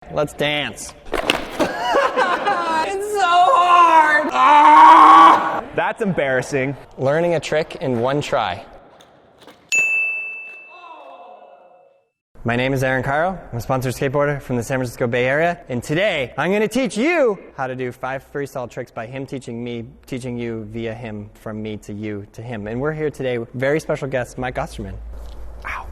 Let's dance. It's so hard! Ah! That's embarrassing. Learning a trick in one try. My name is Aaron Cairo. I'm a sponsored skateboarder from the San Francisco Bay Area. And today, I'm going to teach you how to do 5 freestyle tricks by him teaching me, teaching you via him, from me to you to him. And we're here today with very special guest, Mike Osterman. Ow.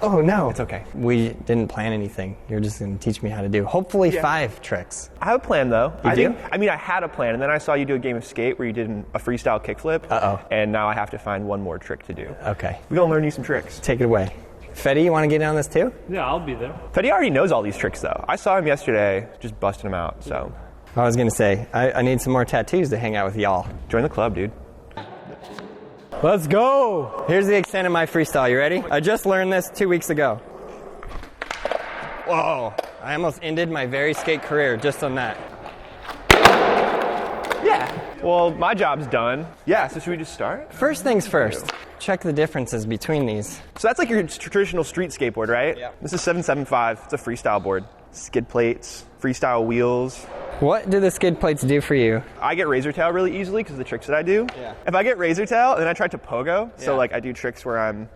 Oh, no. It's okay. We didn't plan anything. You're just going to teach me how to do, hopefully, 5 tricks. I have a plan, though. You do? I had a plan, and then I saw you do a game of skate where you did a freestyle kickflip. Uh-oh. And now I have to find one more trick to do. Okay. We're going to learn you some tricks. Take it away. Fetty, you want to get in on this too? Yeah, I'll be there. Fetty already knows all these tricks, though. I saw him yesterday just busting them out, so. I was going to say, I need some more tattoos to hang out with y'all. Join the club, dude. Let's go! Here's the extent of my freestyle. You ready? I just learned this 2 weeks ago. Whoa! I almost ended my very skate career just on that. Yeah. Well, my job's done. Yeah, so should we just start? First things first. Check the differences between these. So that's like your traditional street skateboard, right? Yeah. This is 775. It's a freestyle board. Skid plates, freestyle wheels. What do the skid plates do for you? I get razor tail really easily because of the tricks that I do. Yeah. If I get razor tail and then I try to pogo, so Yeah. like I do tricks where I'm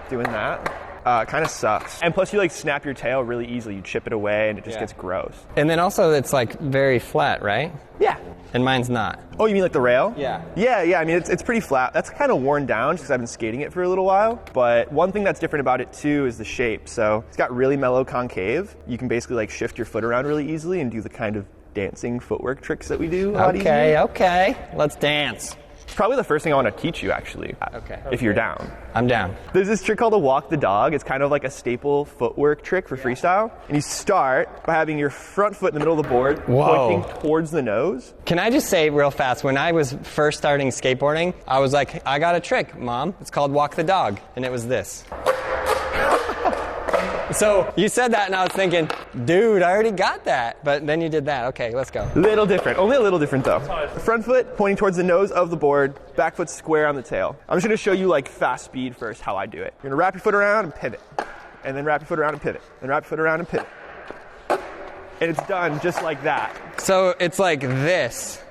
doing that, it kind of sucks. And plus you like snap your tail really easily. You chip it away and it just Yeah. gets gross. And then also it's like very flat, right? Yeah. And mine's not. Oh, you mean like the rail? Yeah. Yeah, I mean, it's pretty flat. That's kind of worn down because I've been skating it for a little while. But one thing that's different about it, too, is the shape. So it's got really mellow concave. You can basically, like, shift your foot around really easily and do the kind of dancing footwork tricks that we do a lot easier. Okay. Let's dance. It's probably the first thing I want to teach you, actually. Okay. If you're down. I'm down. There's this trick called a walk the dog. It's kind of like a staple footwork trick for freestyle. And you start by having your front foot in the middle of the board, Whoa. pointing towards the nose. Can I just say real fast, when I was first starting skateboarding, I was like, I got a trick, Mom. It's called walk the dog. And it was this. So you said that and I was thinking, dude, I already got that. But then you did that. Okay, let's go. Little different. Only a little different, though. Front foot pointing towards the nose of the board, back foot square on the tail. I'm just going to show you, like, fast speed first, how I do it. You're going to wrap your foot around and pivot. And then wrap your foot around and pivot. And wrap your foot around and pivot. And it's done just like that. So it's like this.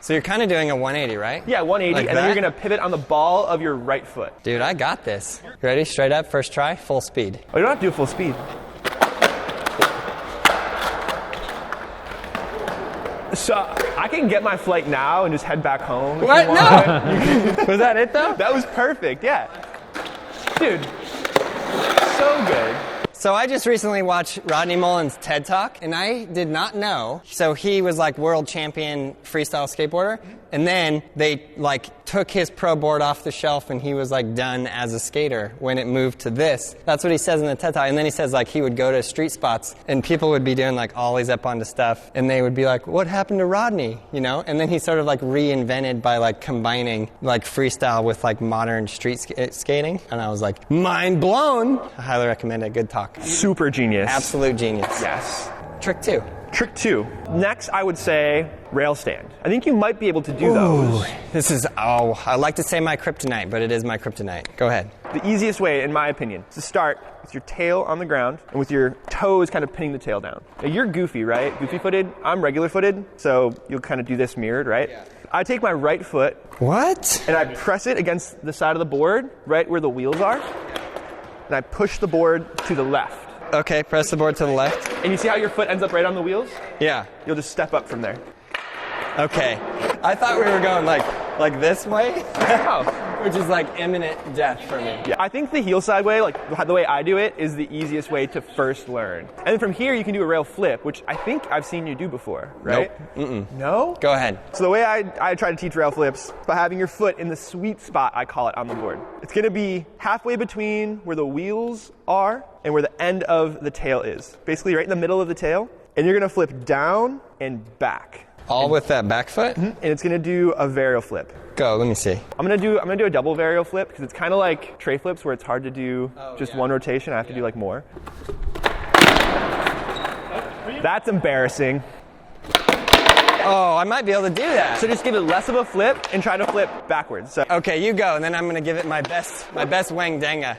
So you're kind of doing a 180, right? Yeah, 180. Like and then that? you're going to pivot on the ball of your right foot. Dude, I got this. Ready? Straight up, first try, full speed. Oh, you don't have to do full speed. So I can get my flight now and just head back home. if What? you want. No! Was that it though? That was perfect, yeah. Dude, so good. So I just recently watched Rodney Mullen's TED Talk, and I did not know. So he was like world champion freestyle skateboarder, and then they like took his pro board off the shelf, and he was like done as a skater when it moved to this. That's what he says in the TED Talk. And then he says like he would go to street spots, and people would be doing like ollies up onto stuff, and they would be like, "What happened to Rodney?" You know? And then he sort of like reinvented by like combining like freestyle with like modern street skating, and I was like, mind blown. I highly recommend it. Good talk. Super genius. Absolute genius. Yes. Trick 2. Trick 2. Next, I would say rail stand. I think you might be able to do those. This is, I like to say my kryptonite, but it is my kryptonite. Go ahead. The easiest way, in my opinion, is to start with your tail on the ground and with your toes kind of pinning the tail down. Now, you're goofy, right? Goofy-footed. I'm regular-footed, so you'll kind of do this mirrored, right? Yeah. I take my right foot What? and I press it against the side of the board, right where the wheels are, and I push the board to the left. Okay, press the board to the left. And you see how your foot ends up right on the wheels? Yeah. You'll just step up from there. Okay. I thought we were going like this way, Oh. which is like imminent death for me. Yeah, I think the heel side way, like the way I do it, is the easiest way to first learn. And then from here, you can do a rail flip, which I think I've seen you do before, right? Nope. Mm-mm. No? Go ahead. So the way I try to teach rail flips is by having your foot in the sweet spot, I call it, on the board. It's going to be halfway between where the wheels are and where the end of the tail is. Basically right in the middle of the tail. And you're going to flip down and back. All with that back foot? And it's going to do a varial flip. Go, let me see. I'm gonna do a double varial flip because it's kind of like tray flips where it's hard to do just one rotation. I have to do like more. That's embarrassing. Oh, I might be able to do that. So just give it less of a flip and try to flip backwards. So Okay, you go, and then I'm gonna give it my best wang danga.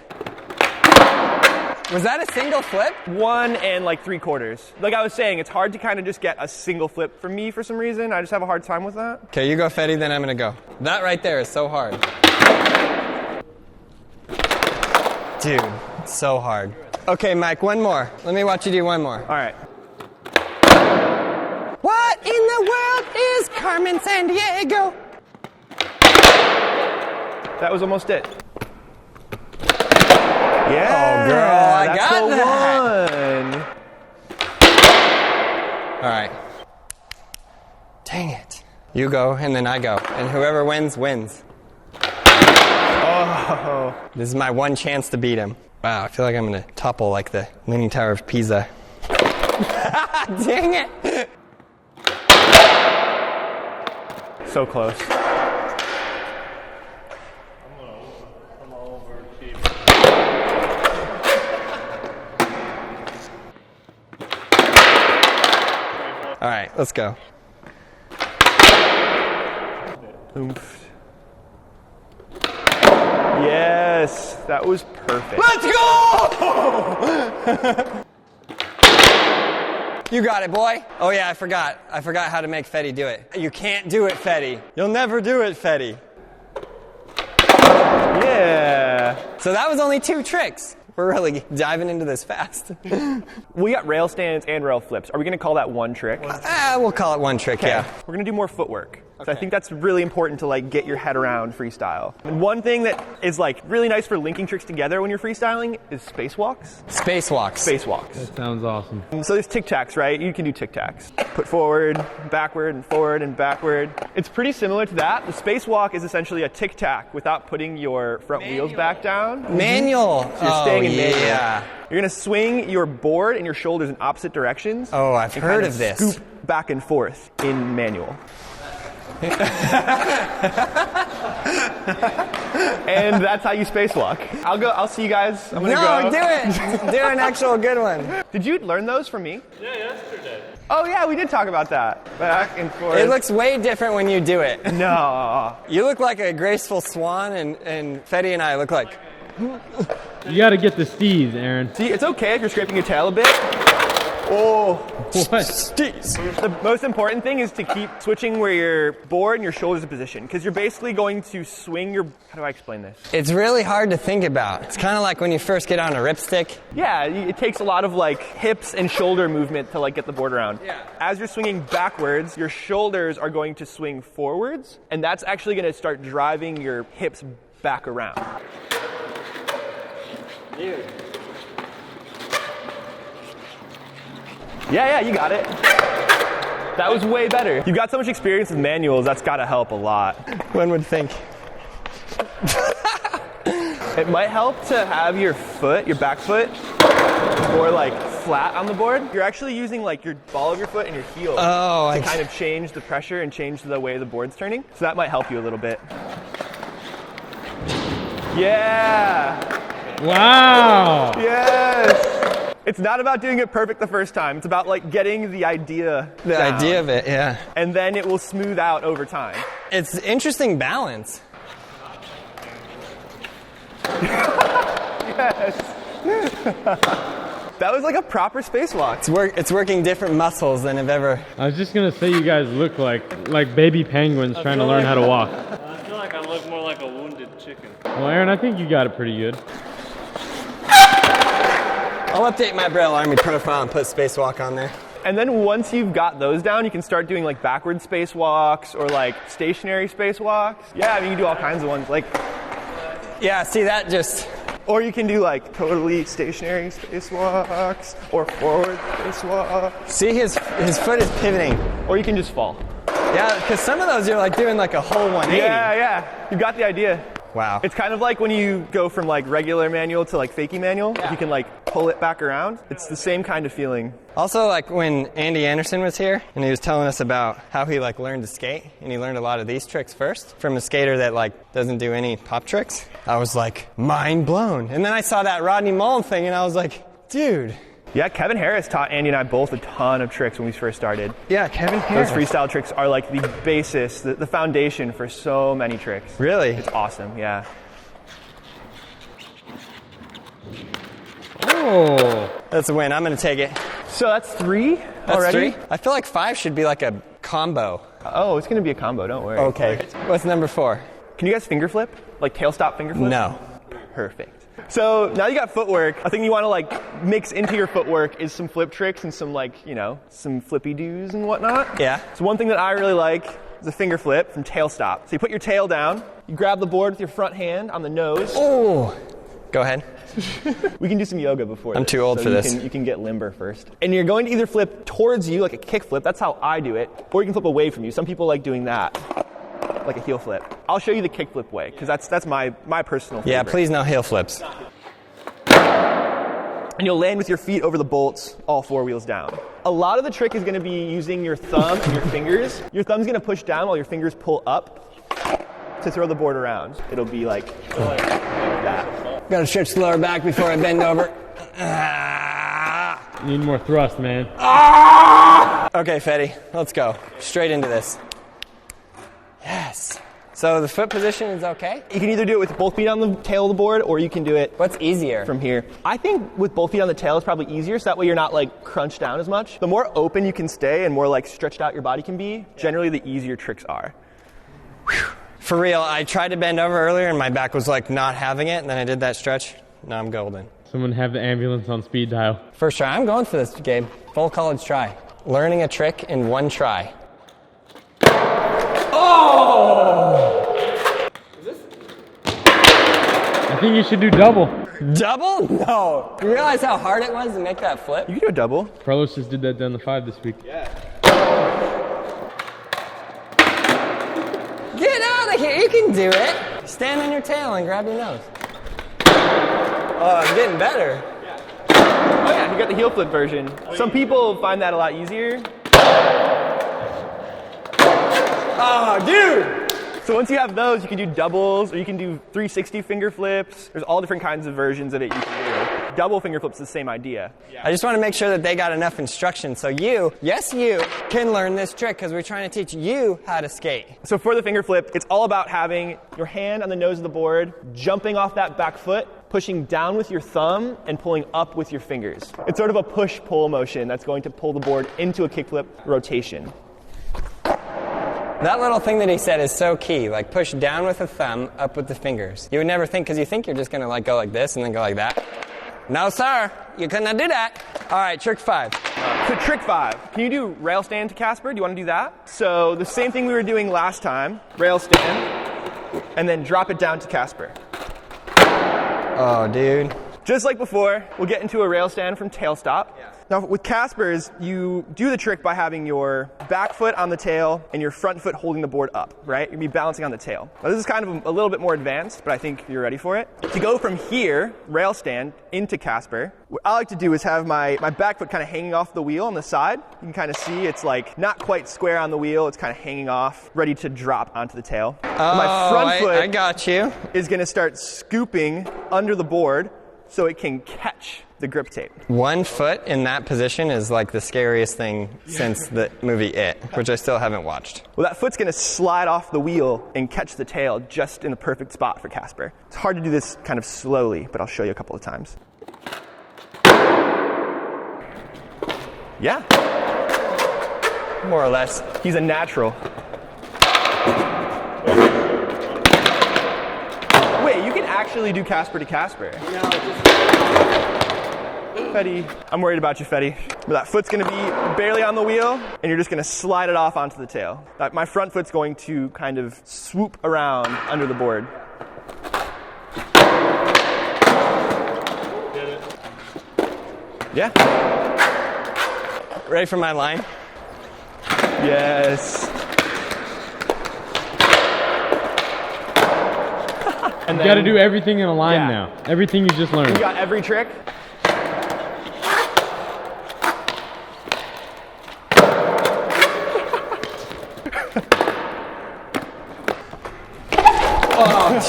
Was that a single flip? 1 and like 3/4. Like I was saying, it's hard to kind of just get a single flip for me for some reason. I just have a hard time with that. Okay, you go, Fetty, then I'm gonna go. That right there is so hard. Dude, so hard. Okay, Mike, one more. Let me watch you do one more. All right. What in the world is Carmen Sandiego? That was almost it. Yeah. Oh, girl, I that's got the that. one. All right. Dang it. You go, and then I go. And whoever wins, wins. Oh. This is my one chance to beat him. Wow, I feel like I'm going to topple like the Leaning Tower of Pisa. Dang it. So close. All right, let's go. Oomph. Yes, that was perfect. Let's go! You got it, boy. Oh yeah, I forgot how to make Fetty do it. You can't do it, Fetty. You'll never do it, Fetty. Yeah. So that was only 2 tricks. We're really diving into this fast. We got rail stands and rail flips. Are we going to call that one trick? We'll call it one trick, yeah. We're going to do more footwork. So I think that's really important to like get your head around freestyle. And one thing that is like really nice for linking tricks together when you're freestyling is spacewalks. Spacewalks. Spacewalks. That sounds awesome. So there's tic-tacs, right? You can do tic-tacs. Put forward, backward, and backward. It's pretty similar to that. The spacewalk is essentially a tic-tac without putting your front wheels back down. Manual. So you're staying in manual. Yeah. You're going to swing your board and your shoulders in opposite directions. Oh, I've heard kind of this. Scoop back and forth in manual. And that's how you spacewalk. I'll see you guys. I'm gonna go. No, do it. Do an actual good one. Did you learn those from me? Yeah, yesterday. Oh yeah, we did talk about that. Back and forth. It looks way different when you do it. No. You look like a graceful swan, and Fetty and I look like... You got to get the steez, Aaron. See, it's okay if you're scraping your tail a bit. Oh. What? The most important thing is to keep switching where your board and your shoulders are positioned, because you're basically going to swing your... How do I explain this? It's really hard to think about. It's kind of like when you first get on a ripstick. Yeah, it takes a lot of like hips and shoulder movement to like get the board around. Yeah. As you're swinging backwards, your shoulders are going to swing forwards, and that's actually going to start driving your hips back around. Dude. Yeah, you got it. That was way better. You've got so much experience with manuals, that's got to help a lot. One would think. It might help to have your foot, your back foot, more like flat on the board. You're actually using like your ball of your foot and your heel to kind of change the pressure and change the way the board's turning. So that might help you a little bit. Yeah. Wow. Yes. It's not about doing it perfect the first time. It's about like getting the idea down. Idea of it, yeah. And then it will smooth out over time. It's interesting balance. Yes. That was like a proper spacewalk. It's working different muscles than I've ever... I was just going to say you guys look like baby penguins trying to learn how to walk. I feel like I look more like a wounded chicken. Well, Aaron, I think you got it pretty good. I'll update my Braille Army profile and put Spacewalk on there. And then once you've got those down, you can start doing like backward spacewalks or like stationary spacewalks. Yeah, I mean, you can do all kinds of ones. Like, yeah, see that just... Or you can do like totally stationary spacewalks or forward spacewalks. See, his foot is pivoting. Or you can just fall. Yeah, because some of those you're like doing like a whole 180. Yeah. You got the idea. Wow. It's kind of like when you go from like regular manual to like fakie manual. Yeah. You can like pull it back around. It's the same kind of feeling. Also, like when Andy Anderson was here and he was telling us about how he like learned to skate, and he learned a lot of these tricks first from a skater that like doesn't do any pop tricks. I was like mind blown. And then I saw that Rodney Mullen thing and I was like, dude. Yeah, Kevin Harris taught Andy and I both a ton of tricks when we first started. Yeah, Kevin Harris. Those freestyle tricks are like the basis, the foundation for so many tricks. Really? It's awesome, yeah. Oh. That's a win. I'm going to take it. So that's 3 That's already? 3. I feel like 5 should be like a combo. Oh, it's going to be a combo, don't worry. Okay. What's number 4? Can you guys finger flip? Like tail stop finger flip? No. Perfect. So now you got footwork. I think you want to like mix into your footwork is some flip tricks and some like, you know, some flippy doos and whatnot. Yeah. So one thing that I really like is a finger flip from tail stop. So you put your tail down, you grab the board with your front hand on the nose. Oh. Go ahead. We can do some yoga before I'm this, too old so for this. You can get limber first. And you're going to either flip towards you like a kick flip, that's how I do it, or you can flip away from you. Some people like doing that, like a heel flip. I'll show you the kick flip way, because that's my personal favorite. Yeah, please no heel flips. And you'll land with your feet over the bolts, all 4 wheels down. A lot of the trick is going to be using your thumb and your fingers. Your thumb's going to push down while your fingers pull up to throw the board around. It'll be like that. Gotta stretch the lower back before I bend over. You need more thrust, man. Okay, Fetty, let's go. Straight into this. Yes. So the foot position is okay? You can either do it with both feet on the tail of the board, or you can do it What's easier? from here. I think with both feet on the tail is probably easier, so that way you're not like crunched down as much. The more open you can stay and more like stretched out your body can be, generally the easier tricks are. For real, I tried to bend over earlier and my back was like not having it, and then I did that stretch. Now I'm golden. Someone have the ambulance on speed dial. First try. I'm going for this, Gabe. Full college try. Learning a trick in 1 try. I think you should do double. Double? No. You realize how hard it was to make that flip? You can do a double. Carlos just did that down the 5 this week. Get out of here. You can do it. Stand on your tail and grab your nose. Oh, I'm getting better. Oh yeah, you got the heel flip version. Some people find that a lot easier. Oh, dude. So once you have those, you can do doubles, or you can do 360 finger flips. There's all different kinds of versions of it you can do. Double finger flips is the same idea. I just want to make sure that they got enough instruction so you, yes you, can learn this trick because we're trying to teach you how to skate. So for the finger flip, it's all about having your hand on the nose of the board, jumping off that back foot, pushing down with your thumb, and pulling up with your fingers. It's sort of a push-pull motion that's going to pull the board into a kickflip rotation. That little thing that he said is so key, like push down with the thumb, up with the fingers. You would never think, because you think you're just going to like go like this and then go like that. No, sir, you cannot do that. All right, trick 5. So trick 5, can you do rail stand to Casper? Do you want to do that? So the same thing we were doing last time, rail stand, and then drop it down to Casper. Oh, dude. Just like before, we'll get into a rail stand from tail stop. Yeah. Now with Caspers, you do the trick by having your back foot on the tail and your front foot holding the board up, right? You'll be balancing on the tail. Now this is kind of a little bit more advanced, but I think you're ready for it. To go from here, rail stand, into Casper, what I like to do is have my back foot kind of hanging off the wheel on the side. You can kind of see it's like not quite square on the wheel, it's kind of hanging off, ready to drop onto the tail. Oh, my front foot I got you. is going to start scooping under the board so it can catch the grip tape. 1 foot in that position is like the scariest thing since the movie It, which I still haven't watched. Well, that foot's going to slide off the wheel and catch the tail just in the perfect spot for Casper. It's hard to do this kind of slowly, but I'll show you a couple of times. Yeah. More or less. He's a natural. Wait, you can actually do Casper to Casper. No, Fetty, I'm worried about you, Fetty. That foot's going to be barely on the wheel, and you're just going to slide it off onto the tail. My front foot's going to kind of swoop around under the board. Get it. Yeah. Ready for my line? Yes. And You got to do everything in a line Yeah. now. Everything you just learned. You got every trick?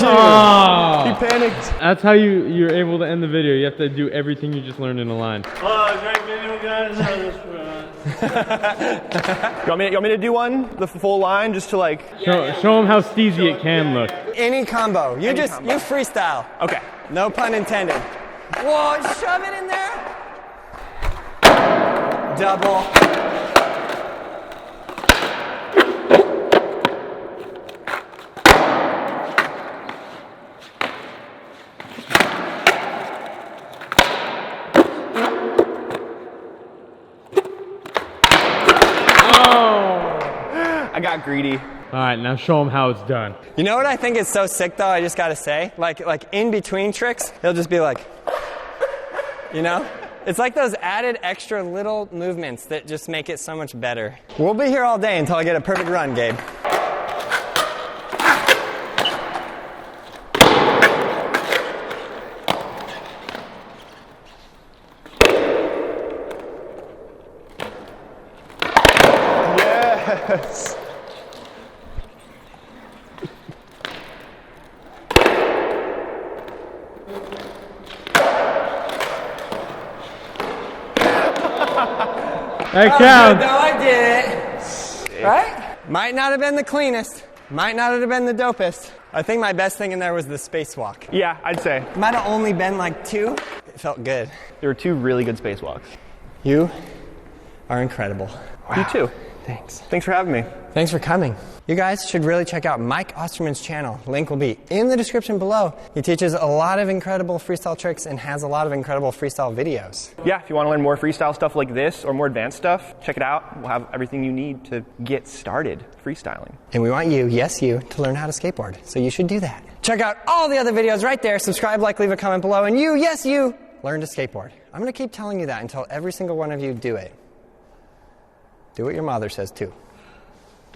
Oh, He panicked. that's how you're able to end the video. You have to do everything you just learned in a line. Oh, great video, guys. How this You want me to do one? The full line, just to like... Show them how steezy it can look. Any combo. You combo. freestyle. Okay. No pun intended. Whoa, shove it in there. Double. I got greedy. All right, now show them how it's done. You know what I think is so sick though? I just gotta say, like in between tricks, he'll just be like, you know? It's like those added extra little movements that just make it so much better. We'll be here all day until I get a perfect run, Gabe. Yes. That Oh, counts. no, I did it. Right? Might not have been the cleanest. Might not have been the dopest. I think my best thing in there was the spacewalk. Yeah, I'd say. Might have only been like 2. It felt good. There were 2 really good spacewalks. You are incredible. Wow. You too. Thanks. Thanks for having me. Thanks for coming. You guys should really check out Mike Osterman's channel. Link will be in the description below. He teaches a lot of incredible freestyle tricks and has a lot of incredible freestyle videos. Yeah, if you want to learn more freestyle stuff like this or more advanced stuff, check it out. We'll have everything you need to get started freestyling. And we want you, yes you, to learn how to skateboard. So you should do that. Check out all the other videos right there. Subscribe, like, leave a comment below. And you, yes you, learn to skateboard. I'm going to keep telling you that until every single one of you do it. Do what your mother says too.